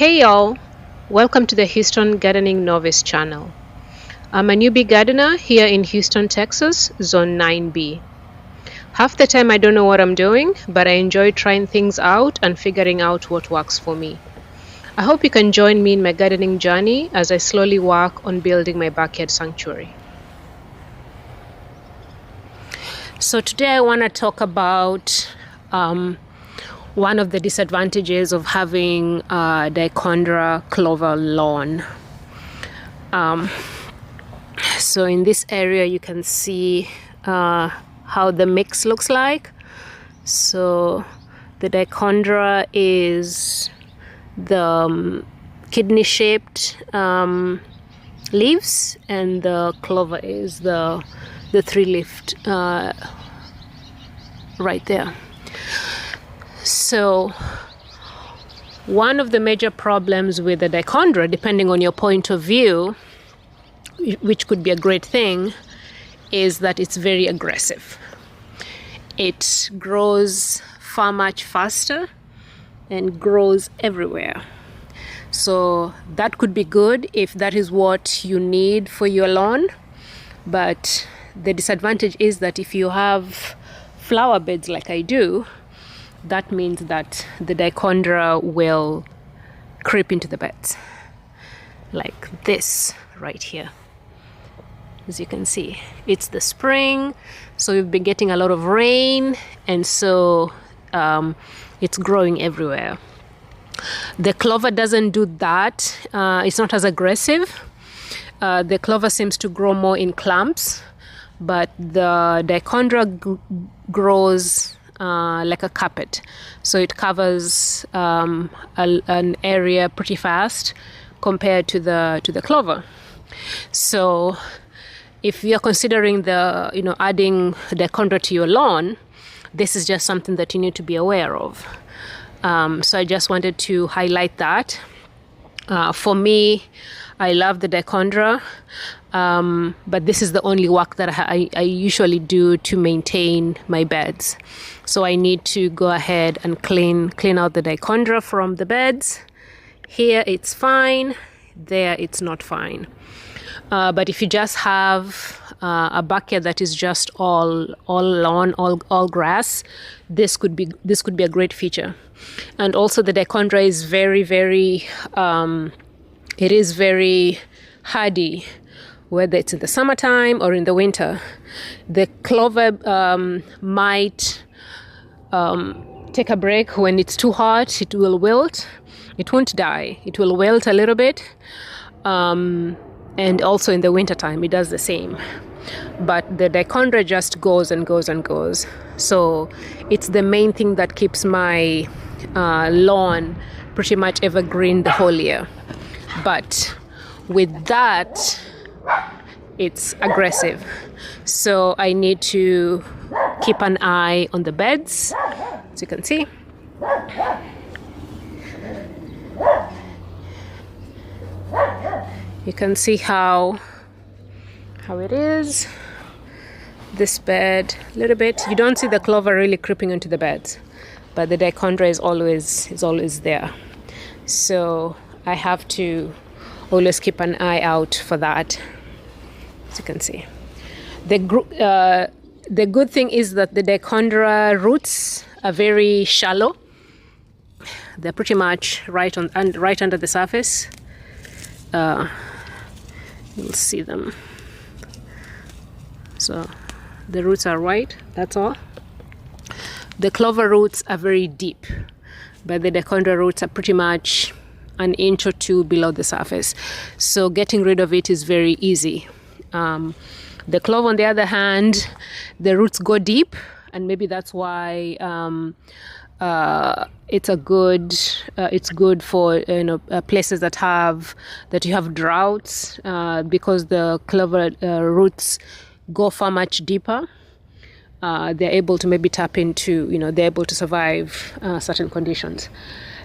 Hey y'all, welcome to the Houston Gardening Novice channel. I'm a newbie gardener here in Houston, Texas, Zone 9B. Half the time I don't know what I'm doing, but I enjoy trying things out and figuring out what works for me. I hope you can join me in my gardening journey as I slowly work on building my backyard sanctuary. So today I want to talk about one of the disadvantages of having a Dichondra clover lawn. So in this area you can see how the mix looks like. So the Dichondra is the kidney shaped leaves, and the clover is the three-leafed right there. So one of the major problems with the Dichondra, depending on your point of view, which could be a great thing, is that it's very aggressive. It grows far much faster and grows everywhere. So that could be good if that is what you need for your lawn. But the disadvantage is that if you have flower beds like I do, that means that the Dichondra will creep into the beds like this right here. As you can see, it's the spring, so we've been getting a lot of rain, and so it's growing everywhere. The clover doesn't do that. It's not as aggressive. The clover seems to grow more in clumps, but the Dichondra grows like a carpet, so it covers an area pretty fast compared to the clover. So if you're considering adding Dichondra to your lawn, this is just something that you need to be aware of. So I just wanted to highlight that. For me, I love the Dichondra, but this is the only work that I usually do to maintain my beds. So I need to go ahead and clean out the Dichondra from the beds. Here it's fine, there it's not fine. But if you just have a backyard that is just all lawn, all grass, this could be a great feature. And also the Dichondra is very hardy, whether it's in the summertime or in the winter. The clover might take a break when it's too hot. It will wilt. It won't die. It will wilt a little bit. And also in the wintertime, it does the same. But the Dichondra just goes and goes and goes. So it's the main thing that keeps my lawn pretty much evergreen the whole year. But with that, it's aggressive. So I need to keep an eye on the beds, as you can see. You can see how it is. This bed, a little bit. You don't see the clover really creeping into the beds, but the Dichondra is always there. So I have to always keep an eye out for that. As you can see, the good thing is that the Dichondra roots are very shallow. They're pretty much right under the surface. You'll see them. So the roots are right, that's all. The clover roots are very deep, but the Dichondra roots are pretty much an inch or two below the surface. So getting rid of it is very easy. The clover, on the other hand, the roots go deep, and maybe that's why it's good for places that you have droughts, because the clover roots go far much deeper. They're able to maybe tap into, they're able to survive certain conditions.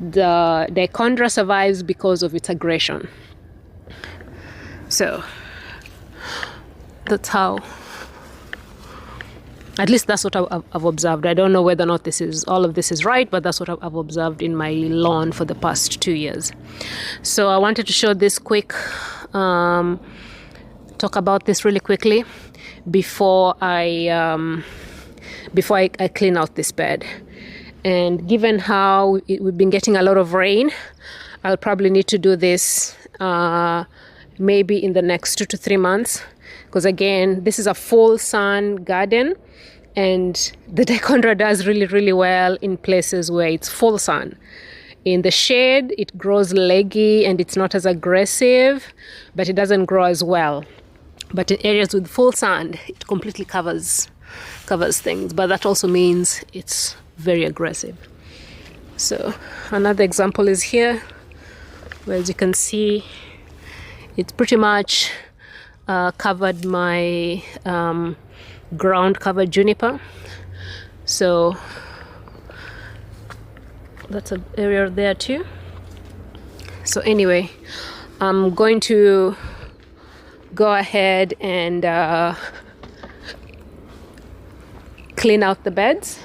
The Dichondra survives because of its aggression. So that's how At least that's what I've observed. I don't know whether or not all of this is right, but that's what I've observed in my lawn for the past 2 years. So I wanted to show this quick, talk about this really quickly before I clean out this bed. And given how we've been getting a lot of rain, I'll probably need to do this maybe in the next 2 to 3 months, because again, this is a full sun garden, and the Dichondra does really, really well in places where it's full sun. In the shade, it grows leggy and it's not as aggressive, but it doesn't grow as well. But in areas with full sun, it completely covers things, but that also means it's very aggressive. So another example is here, where as you can see, it's pretty much covered my ground cover juniper. So that's an area there too. So anyway, I'm going to go ahead and clean out the beds.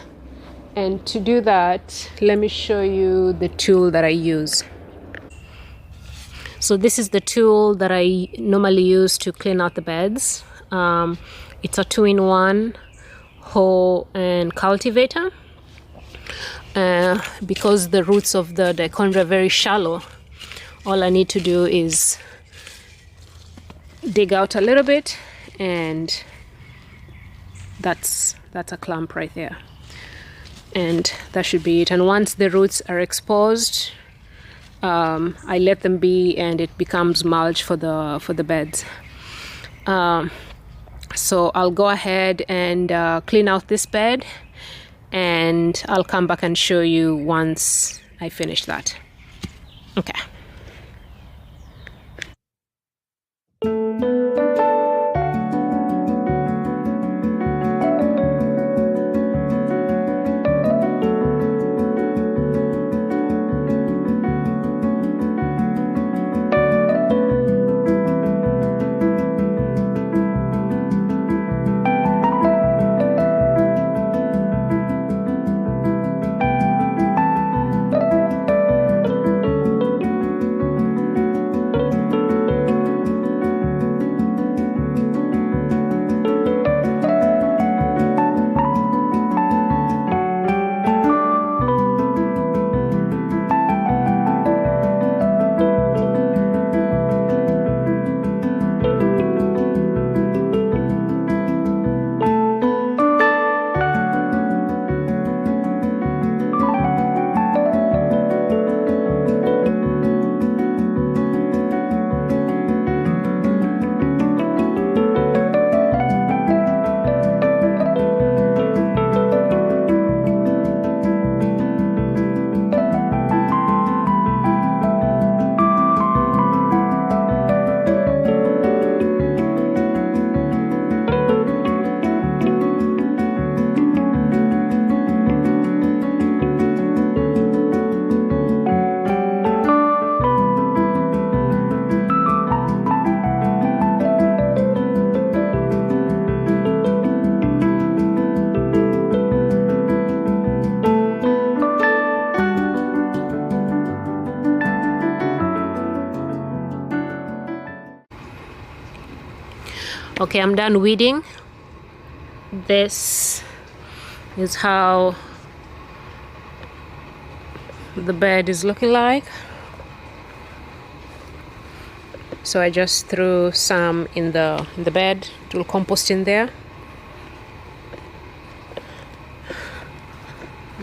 And to do that, let me show you the tool that I use. So this is the tool that I normally use to clean out the beds. It's a 2-in-1 hoe and cultivator. Because the roots of the Dichondra are very shallow, all I need to do is dig out a little bit, and that's a clump right there. And that should be it. And once the roots are exposed, I let them be, and it becomes mulch for the beds. So I'll go ahead and clean out this bed, and I'll come back and show you once I finish that. Okay. Okay, I'm done weeding. This is how the bed is looking like. So I just threw some in the bed, a little compost in there.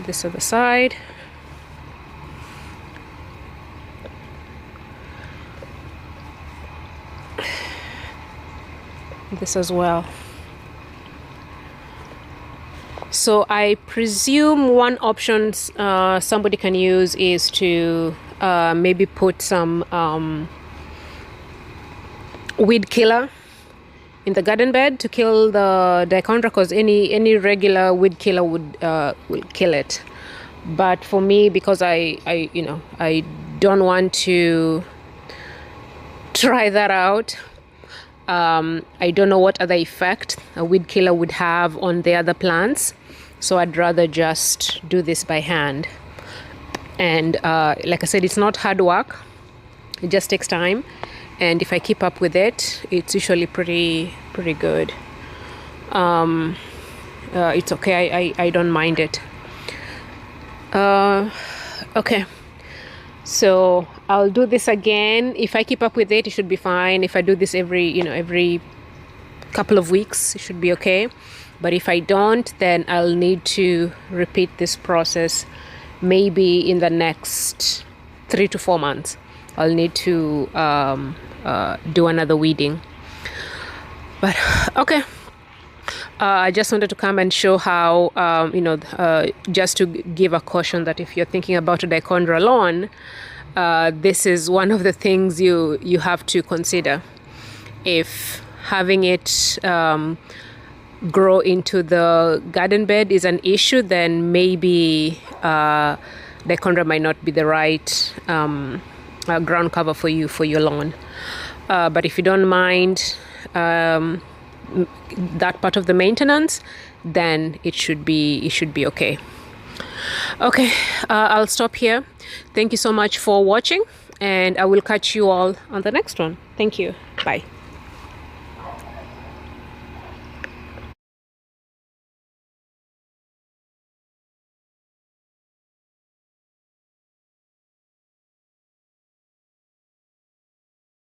This other side. This as well. So I presume one option somebody can use is to maybe put some weed killer in the garden bed to kill the Dichondra, because any regular weed killer will kill it. But for me, because I don't want to try that out, I don't know what other effect a weed killer would have on the other plants, so I'd rather just do this by hand. And like I said, it's not hard work, it just takes time, and if I keep up with it, it's usually pretty good. It's okay, I don't mind it. Okay, so I'll do this again. If I keep up with it, it should be fine. If I do this every couple of weeks, it should be okay. But if I don't, then I'll need to repeat this process maybe in the next 3 to 4 months. I'll need to do another weeding. But okay. I just wanted to come and show how, just to give a caution that if you're thinking about a Dichondra lawn, this is one of the things you have to consider. If having it grow into the garden bed is an issue, then maybe Dichondra might not be the right ground cover for you for your lawn. But if you don't mind that part of the maintenance, then it should be okay. Okay, I'll stop here. Thank you so much for watching, and I will catch you all on the next one. Thank you. Bye.